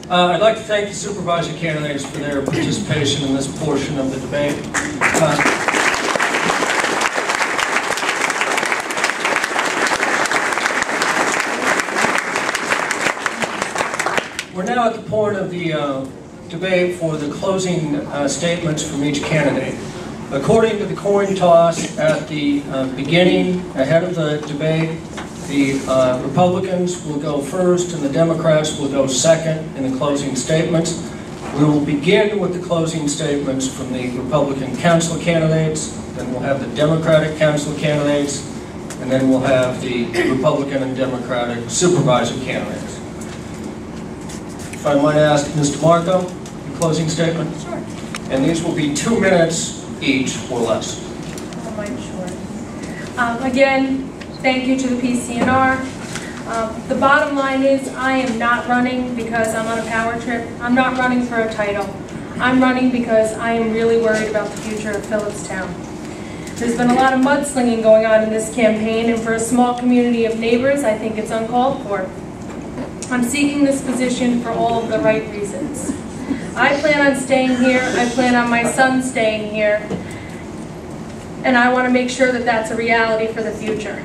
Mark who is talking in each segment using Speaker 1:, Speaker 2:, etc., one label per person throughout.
Speaker 1: I'd like to thank the supervisor candidates for their participation in this portion of the debate. We're now at the point of the debate for the closing statements from each candidate. According to the coin toss at the beginning, ahead of the debate, the Republicans will go first and the Democrats will go second in the closing statements. We will begin with the closing statements from the Republican council candidates, then we'll have the Democratic council candidates, and then we'll have the Republican and Democratic supervisor candidates. If I might ask Mr. Marco, the closing statement?
Speaker 2: Sure.
Speaker 1: And these will be 2 minutes each or less.
Speaker 2: Sure. Again, thank you to the PCNR. The bottom line is I am not running because I'm on a power trip. I'm not running for a title. I'm running because I am really worried about the future of Philipstown. There's been a lot of mudslinging going on in this campaign, and for a small community of neighbors, I think it's uncalled for. I'm seeking this position for all of the right reasons. I plan on staying here. I plan on my son staying here. And I want to make sure that that's a reality for the future.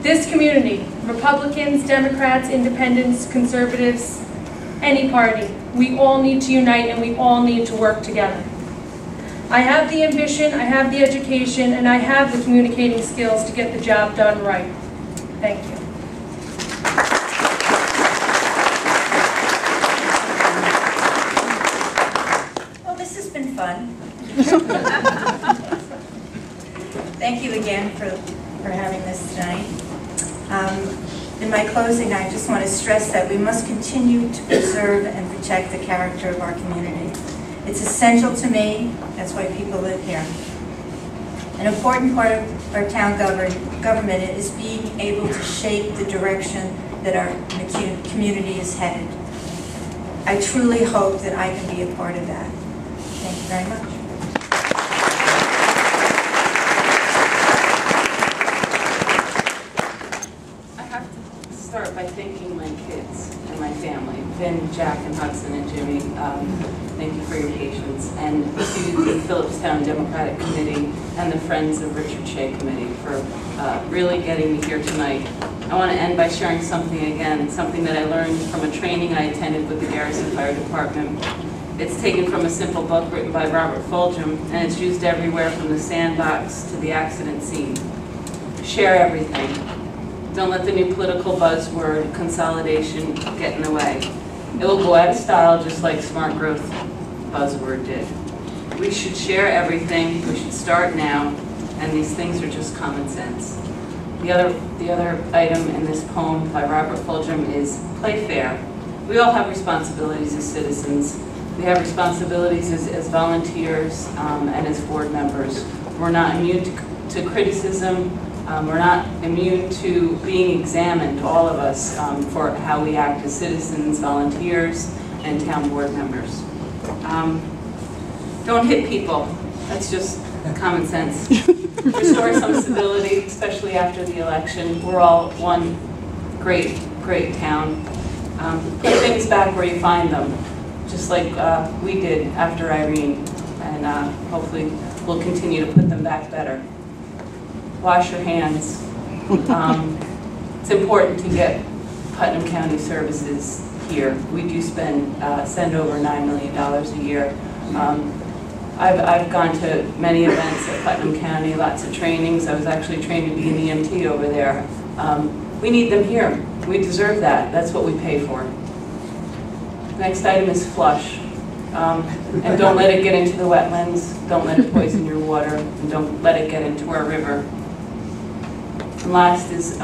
Speaker 2: This community, Republicans, Democrats, Independents, Conservatives, any party, we all need to unite and we all need to work together. I have the ambition, I have the education, and I have the communicating skills to get the job done right. Thank you.
Speaker 3: Well, this has been fun. Thank you again for having this tonight. In my closing, I just want to stress that we must continue to preserve and protect the character of our community. It's essential to me, that's why people live here. An important part of our town government is being able to shape the direction that our community is headed. I truly hope that I can be a part of that. Thank you very much.
Speaker 4: Start by thanking my kids and my family, Vin, Jack, and Hudson, and Jimmy. Thank you for your patience. And to the Philipstown Democratic Committee and the Friends of Richard Shea Committee for really getting me here tonight. I want to end by sharing something again, something that I learned from a training I attended with the Garrison Fire Department. It's taken from a simple book written by Robert Fulgham, and it's used everywhere from the sandbox to the accident scene. Share everything. Don't let the new political buzzword, consolidation, get in the way. It will go out of style just like smart growth buzzword did. We should share everything, we should start now, and these things are just common sense. The other item in this poem by Robert Fulgham is play fair. We all have responsibilities as citizens. We have responsibilities as volunteers and as board members. We're not immune to criticism. We're not immune to being examined, all of us, for how we act as citizens, volunteers, and town board members. Don't hit people. That's just common sense. Restore some stability, especially after the election. We're all one great, great town. Put things back where you find them, just like we did after Irene, and hopefully we'll continue to put them back better. Wash your hands. It's important to get Putnam County services here. We do send over $9 million a year. I've gone to many events at Putnam County, lots of trainings. I was actually trained to be an EMT over there. We need them here. We deserve that. That's what we pay for. Next item is flush. And don't let it get into the wetlands. Don't let it poison your water. And don't let it get into our river. And last is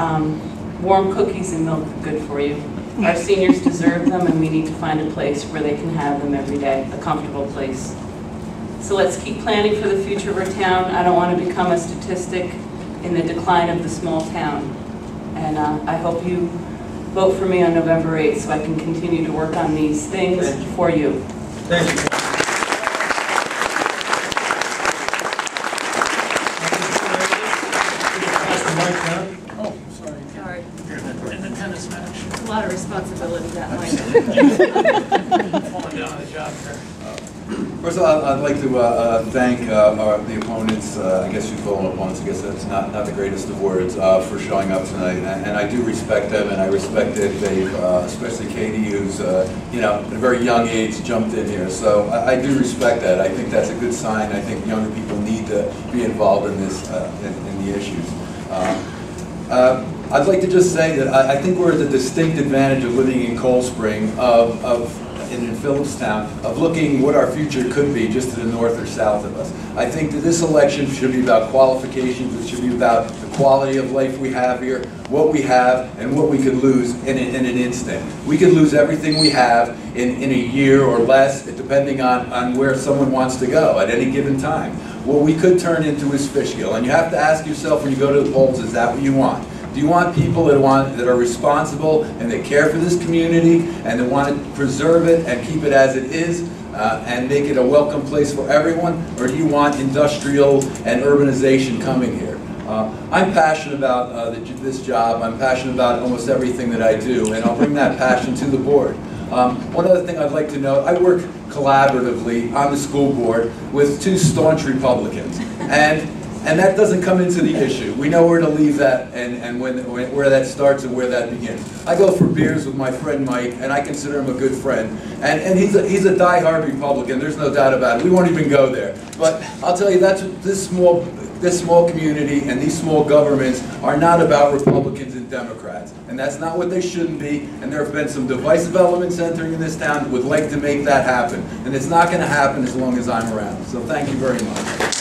Speaker 4: warm cookies and milk are good for you. Our seniors deserve them, and we need to find a place where they can have them every day, a comfortable place. So let's keep planning for the future of our town. I don't want to become a statistic in the decline of the small town. And I hope you vote for me on November 8th so I can continue to work on these things for you.
Speaker 1: Thank you.
Speaker 4: Oh, sorry. In the tennis match. It's a lot of responsibility, that mic.
Speaker 1: Falling down on the job here.
Speaker 5: First of all, I'd like to thank the opponents, I guess you'd call them opponents, I guess that's not the greatest of words, for showing up tonight. And I do respect them, and I respect that they've, especially Katie, who's, you know, at a very young age jumped in here. So I do respect that. I think that's a good sign. I think younger people need to be involved in this, in the issues. I'd like to just say that I think we're at the distinct advantage of living in Cold Spring, in Philipstown, of looking what our future could be just to the north or south of us. I think that this election should be about qualifications. It should be about the quality of life we have here, what we have, and what we could lose in an instant. We could lose everything we have in a year or less, depending on where someone wants to go at any given time. What we could turn into is Fishkill. And you have to ask yourself when you go to the polls, is that what you want? Do you want people that are responsible and that care for this community and that want to preserve it and keep it as it is and make it a welcome place for everyone? Or do you want industrial and urbanization coming here? I'm passionate about this job. I'm passionate about almost everything that I do, and I'll bring that passion to the board. One other thing I'd like to note, I work collaboratively on the school board with two staunch Republicans. And that doesn't come into the issue. We know where to leave that and where that starts and where that begins. I go for beers with my friend Mike, and I consider him a good friend. And he's a diehard Republican, there's no doubt about it. We won't even go there. But I'll tell you, that's this small community and these small governments are not about Republicans and Democrats. And that's not what they shouldn't be. And there have been some divisive elements entering in this town that would like to make that happen. And it's not going to happen as long as I'm around. So thank you very much.